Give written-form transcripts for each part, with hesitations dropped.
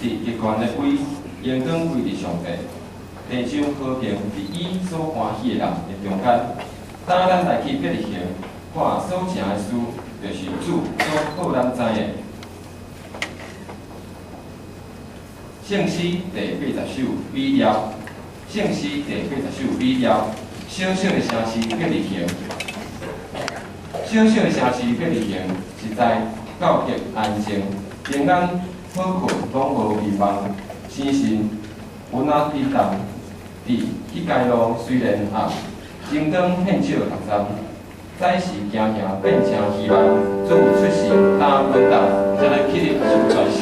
伫极悬的位，阳光位伫上帝，地上和平伫伊所欢喜的人的中间。当咱来去别日行，看所成的事，就是主所好咱知的。圣诗第80首美调，圣诗第80首美调，小小的城市别日行，小小的城市别日行，实在教育安静，平安好困，拢无迷茫，生神稳啊平淡。伫去街路虽然暗，前灯很少读站，早时行行变成希望，主出世打滚蛋，才来起立受传授。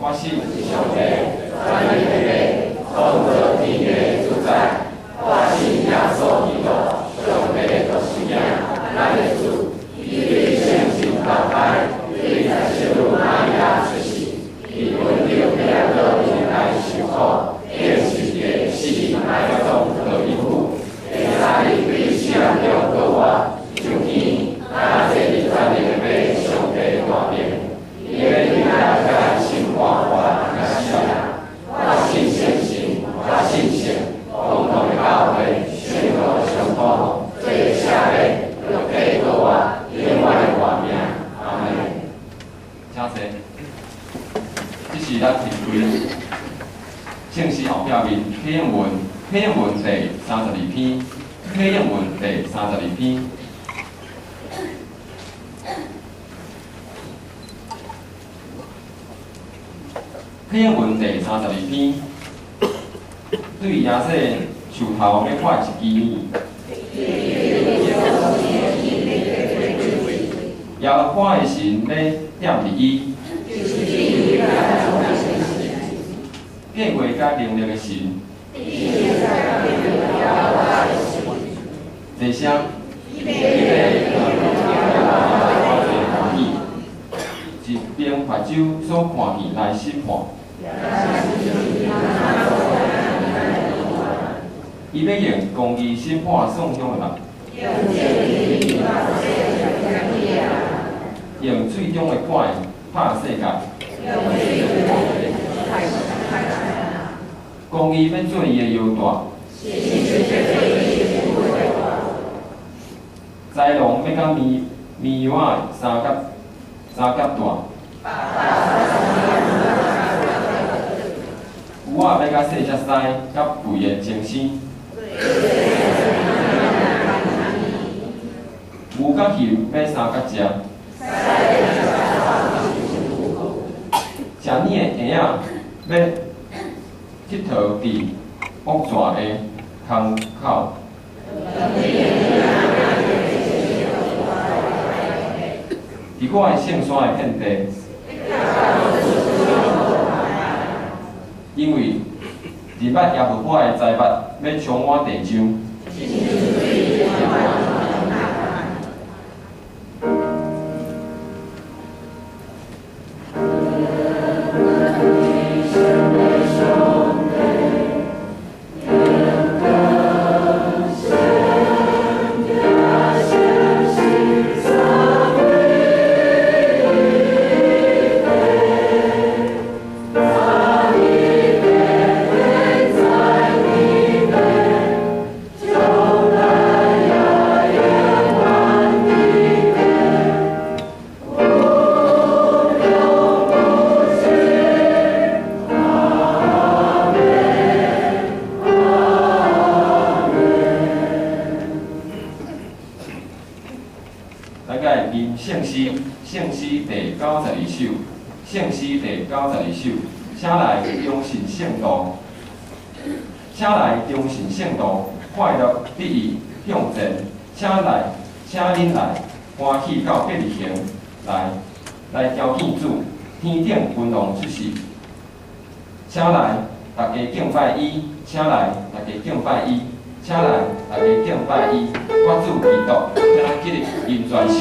我是上帝，万民的美，创造天地主宰。我是耶稣基督，上帝的独生子，咱的主。伊为圣心告白，伊在圣母玛利亚出世，伊温柔平安平来受苦，变是地死埋葬到伊父，会使伊为死人中过活，上天那这日传的美，上帝大名。伊的平安甲心活活甲死人，我信圣神，我信圣，共同的教会，宣告相通，做下礼，落地过活，永远的活命。阿门。请坐。这是咱提规圣诗后壁面批应文第32篇，批应文第32篇。批应文第32篇，对耶说树头要画一支米，耶和华的神要踮伫伊，计划甲能力的神，第声，一边法州所看见来审判。伊要用公义审判送向的人，用最终的管拍世界。公义要做伊的腰带，豺狼要甲绵羊三角大。牛仔要甲细只狮，甲肥的精生。牛甲熊要三角只。食奶的婴仔要佚佗伫恶蛇的空口。伫我的圣山的遍地。因为日捌耶和华的财物要充满地上。圣诗第92首，圣诗第92首，请来忠信圣道，请来忠信圣道，快乐得意向前，请恁来欢喜到伯利恒，来交见主，天顶君王出世，请来大家敬拜伊，请来大家敬拜伊，请来大家敬拜伊，我主基督，请今日因全首。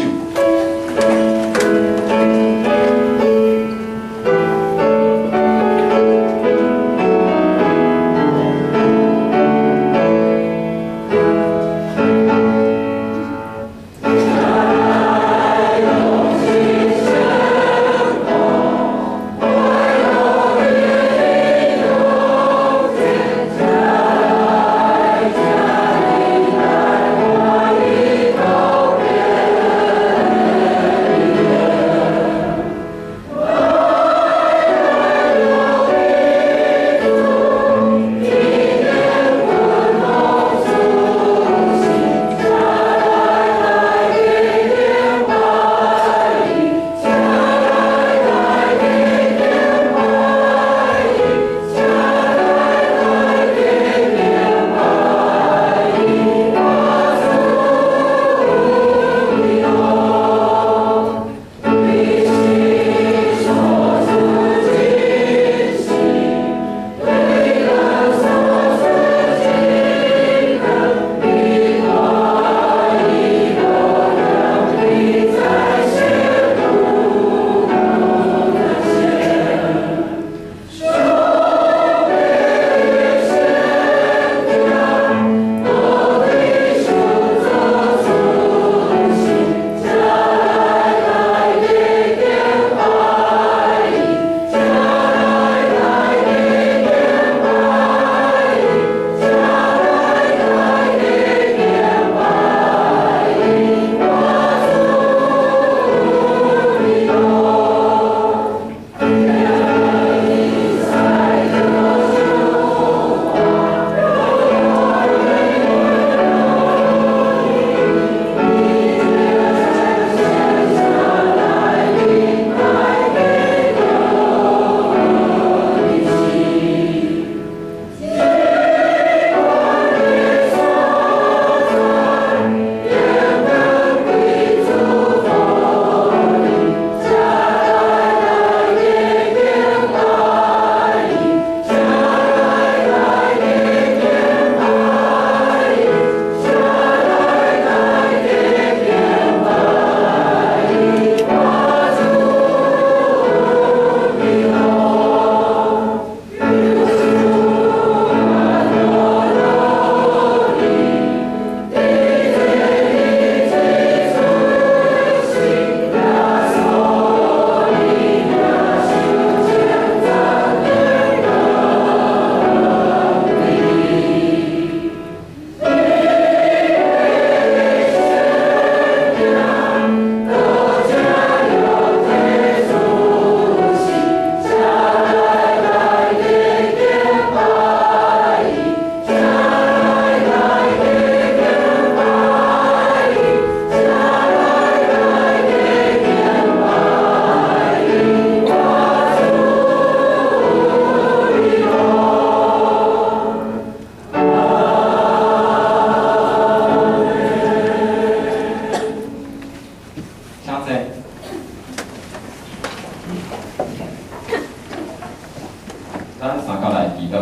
咱三角来祈祷。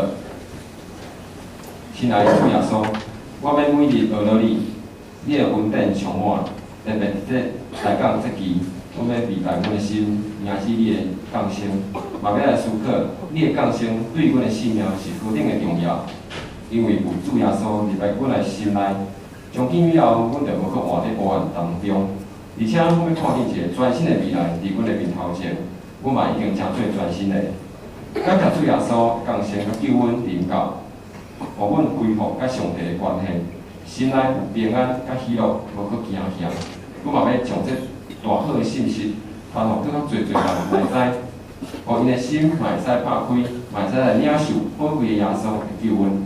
亲爱的主耶稣，我要每日学到你的恩典充满，特别来讲这期，我要明白阮的心，认识你的降生，嘛要来思考你的降生对阮的生命是何等的重要。因为有主耶稣入来阮的心内，从今以后，阮就无去活在黑暗当中，而且阮要看见一个全新的未来伫阮的面头前，阮嘛已经真做全新的。感谢主耶稣降生甲救阮临到。互阮恢复甲上帝的关系，心内有平安甲喜乐，无去惊吓。阮嘛要将这大好的信息传互更较侪人来知，互因的心嘛会使拍开，嘛会使来领受宝贵的耶稣的救恩。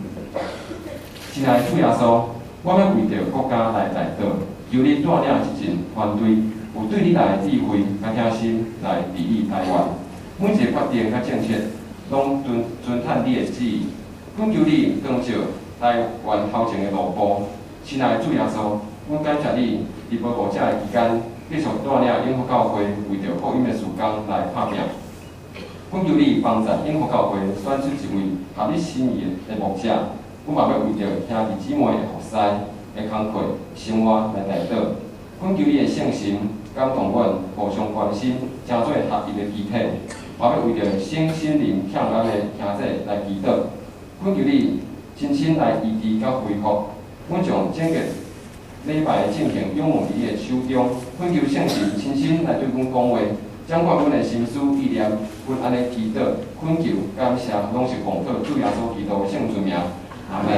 亲爱的主耶稣，我要为着国家来代祷，求你带领一群团队，有对你来的智慧甲诚心来治理台湾。每一个决定甲政策，拢遵探你的旨意。恳求你光照台湾头前的路步，亲爱的主耶稣，阮感谢你伫保护者的期间，继续带领永福教会为着福音的事工来拍拼。恳求你帮助永福教会选出一位合你心意的牧者，阮嘛要为着兄弟姊妹的服侍、的工课、生活来代祷。恳求你的圣心感动阮，互相关心，成做合一的肢体。嘛要为着身心灵欠安的兄弟来祈祷。恳求你亲身来医治甲恢复，阮将整个礼拜的进行仰望你的手中。恳求圣神亲身来对阮讲话，掌管阮的心思意念，阮安尼祈祷、恳求、感谢，拢是奉靠主耶稣基督的圣尊名。阿门。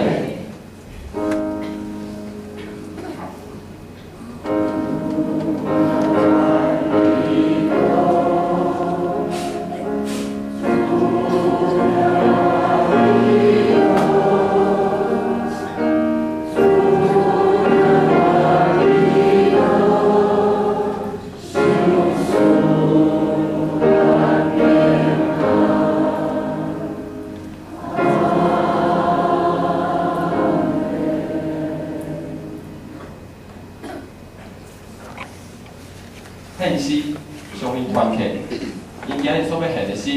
献诗，上面团契，因今日所要献的诗，